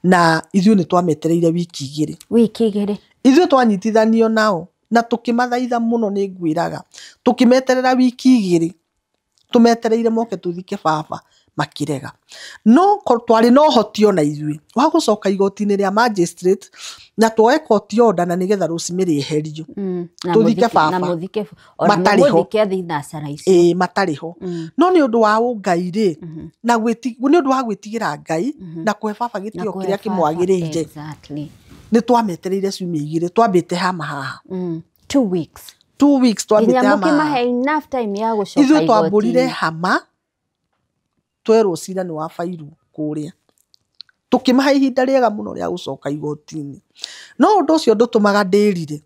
na ithuĩ nĩ twametereire wiki 2 ithuĩ twanyitithanio nao na tukimathaitha mũno nĩ ngwĩraga tukimeterera wiki 2 tumetereire moke tuthike baba makirega no twari no hotio na ithuĩ wa gucoka igoti-inĩ rĩa magistrate na tuoe court order na nigetha Rosemary eherio tuthike baba na muthike muthike thinacara icio matariho no nĩ ũndũ wa ũngai na nĩ ũndũ wa gwĩtigĩra Ngai na kũhe baba gĩtĩo kĩrĩa kĩmwagĩrĩire nĩ twametereire ciumia 2 twambĩte hama haha 2 weeks twambĩte hama mukimahe enough time ya gucoka ithuĩ twambũrire hama twerwo cira nĩ wa bairu kũrĩa tukimahe ihinda rĩega mũno rĩa gucoka igoti-inĩ no ũndũ ũcio ndũtũmaga ndĩrire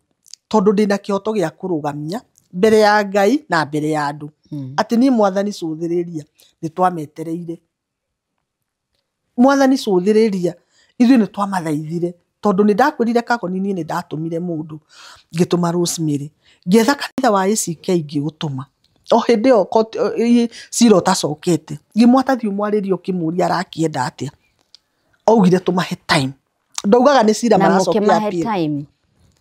tondũ ndĩna kĩhoto gĩa kũrũgamia mbere ya Ngai na mbere ya andũ atĩ niĩ Mwathani cũthĩrĩria nĩ twametereire Mwathani cũthĩrĩria ithuĩ nĩ twamathaithire tondũ nĩ ndakwĩrire Kagoni niĩ nĩ ndatũmire mũndũ ngĩtũma Rosemary ngĩetha kanitha wa ACK ngĩgũtũma o hĩndĩ ĩyo cira ũtacokete ngĩmwatathi ũmwarĩrio kĩmũria arakĩenda atĩa augire tũmahe time ndaugaga nĩ cira maracokia appeal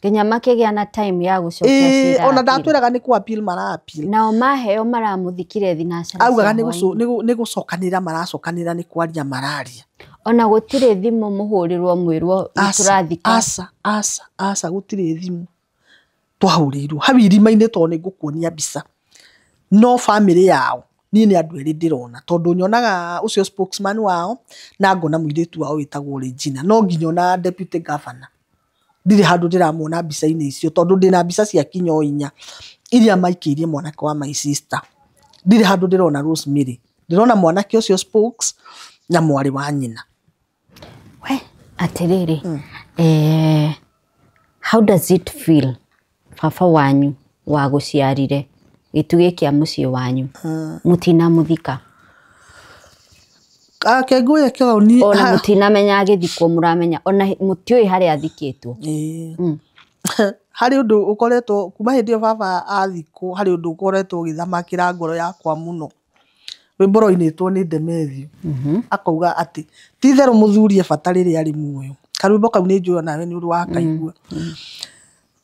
Kenya makĩgĩa na time ya gucokia cira ona ndatwĩraga nĩ ku appeal mara-appeal nao maheo maramuthikire thinacara augaga nĩ gũcokanĩra maracokanĩra nĩ kwaria mararia ona gũtirĩ thimũ mũhũrĩrwo mwĩrwo tũrathika asa gũtirĩ thimũ twahũrĩirwo hau irima-inĩ tondũ nĩ ngũkuonia mbica no family yao niĩ nĩ andũ erĩ ndĩrona tondũ nyonaga ũcio spokesman wao na ngona mũirĩtu wao wĩtagwo Regina no nginya ona deputy governor ndirĩ handũ ndĩramwona mbica-inĩ icio tondũ ndĩna mbica cia kinyo 4 iria maikĩirie mwanake wa my sister ndirĩ handũ ndĩrona Rosemary ndĩrona mwanake ũcio spokes na mwarĩ wa nyina we atiriri how does it feel baba wanyu wa guciarire gĩtugĩ kĩa mũciĩ wanyu mutina muthika Kengũya Kagoni ona mutina menya agĩthikwo mũramenya ona mutiũĩ harĩa athikĩtwo harĩ ũndũ ũkoretwo kuma hĩndĩ ĩyo baba athikwo harĩ ũndũ ũkoretwo ũgĩthamakĩra ngoro yakwa mũno rwĩmbo rũinĩtwo nĩ Ndemethio akauga atĩ ti therũ mũthuri bata rĩrĩa arĩ muoyo karwĩmbo kau nĩ njũĩ nawe nĩ ũrĩ wakaigua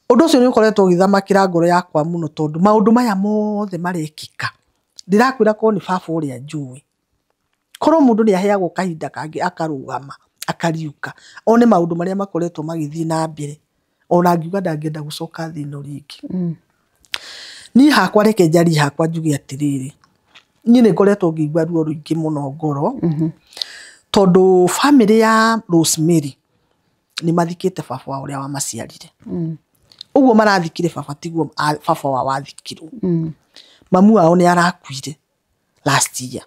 ũndũ ũcio nĩ ũkoretwo ũgĩthamakĩra ngoro yakwa mũno tondũ maũndũ maya mothe marekĩka ndĩrakwĩra korwo nĩ baba ũrĩa njũĩ korwo mũndũ nĩ aheagwo kahinda kangĩ akarũgama akariuka one maũndũ marĩa makoretwo magĩthiĩ na mbere ona ngiuga ndangĩenda gũcoka thĩ ĩno rĩngĩ niĩ hakwa reke njarie hakwa njuge atĩrĩrĩ niĩ nĩ ngoretwo ngĩigua ruo rũingĩ mũno ngoro tondũ family ya Rosemary nĩ mathikĩte baba wa ũrĩa wamaciarire ũguo marathikire baba tiguo baba wa wathikirwo mamu wao nĩ arakuire last year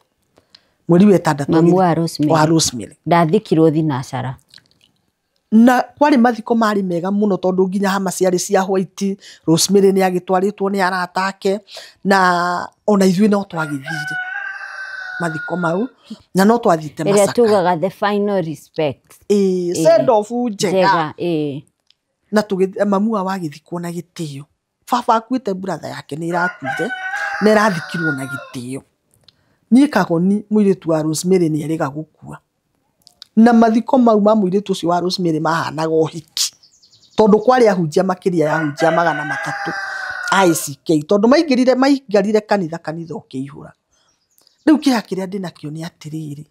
mweri wa 6 wa Rosemary ndathikirwo thinacara na kwarĩ mathiko marĩ mega mũno tondũ nginya hama ciarĩ cia white Rosemary nĩ agĩtwarĩtwo nĩ arata ake na ona ithuĩ no twagĩthire mathiko mau na no twathite Masaka ĩrĩa tugaga the final respect send off njega na mamu wao agĩthikwo na gĩtĩo baba akuĩte brother yake nĩ irakuire na ĩrathikirwo na gĩtĩo niĩ Kagoni mũirĩtu wa Rosemary nĩ erĩga gũkua na mathiko mau ma mũirĩtu ũcio wa Rosemary mahanaga ũhiki tondũ kwarĩ ahunjia makĩria ya ahunjia 300 ACK tondũ maingĩrire kanitha ũkĩihũra rĩu kĩrĩa ndĩnakĩo nĩ atĩrĩrĩ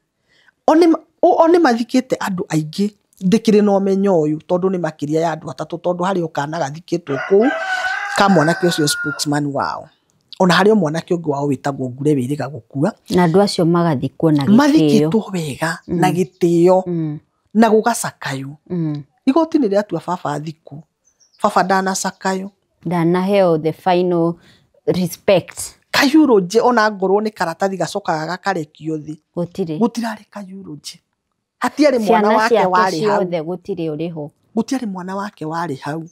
one mathikĩte andũ aingĩ ndĩkĩrĩ na ũmenyo ũyũ tondũ nĩ makĩria ya andũ 3 tondũ harĩ okana gathikĩtwo kũu ka mwanake ũcio spokesman wao ona harĩ mwanake ũngĩ wao wĩtagwo Ngure wĩrĩga gũkua na andũ acio magathikwo na gĩtĩo mathikĩtwo wega na gĩtĩo na gũgacakayo igoti nĩ rĩatua baba athikwo baba ndanacakayo ndanaheo the final respect kayuroje ona ngorwo nĩ karatathi gacokaga gakarekio thĩ gũtirarĩ kayuroje hatiarĩ mwana wake warĩ hau gũtirĩ ũrĩho gũtiarĩ mwana wake warĩ hau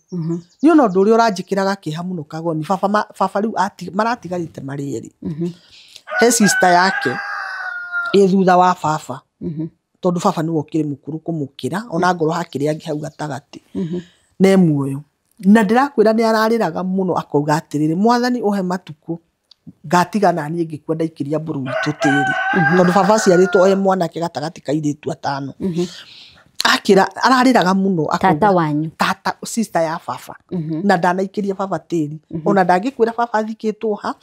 nĩ ona ũndũ ũrĩa ũranjĩkĩraga kĩeha mũno Kagoni baba rĩu maratigarĩte marĩ erĩ he sister yake ĩ thutha wa baba tondũ baba nĩwe ũkĩrĩ mũkũrũ kũmũkĩra ona ngorwo hakĩrĩ angĩ hau gatagatĩ na muoyo na ndĩrakwĩra nĩ ararĩraga mũno akauga atĩrĩrĩ Mwathani ũhe matukũ ngatigana niĩ ngĩkua ndaikĩria mbũrũ witũ tĩri tondũ baba ciarĩtwo oe mwanake gatagatĩ ka airĩtu 5 akira arariraga muno tata wanyu tata sister ya baba na ndanaikiria baba tiri ona ndangikwira baba thikitwo ha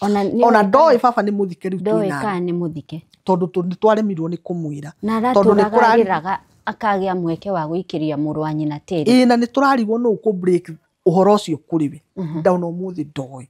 ona ndoe baba ni muthike riu ndoe ka ni muthike tondu twaremirwo ni kumwira tondu ni kurariraga akagia mweke wa guikiria muru wa nyina tiri na ni turarigwo no ku break uhoro ucio kuriwe ndauna umuthi ndoe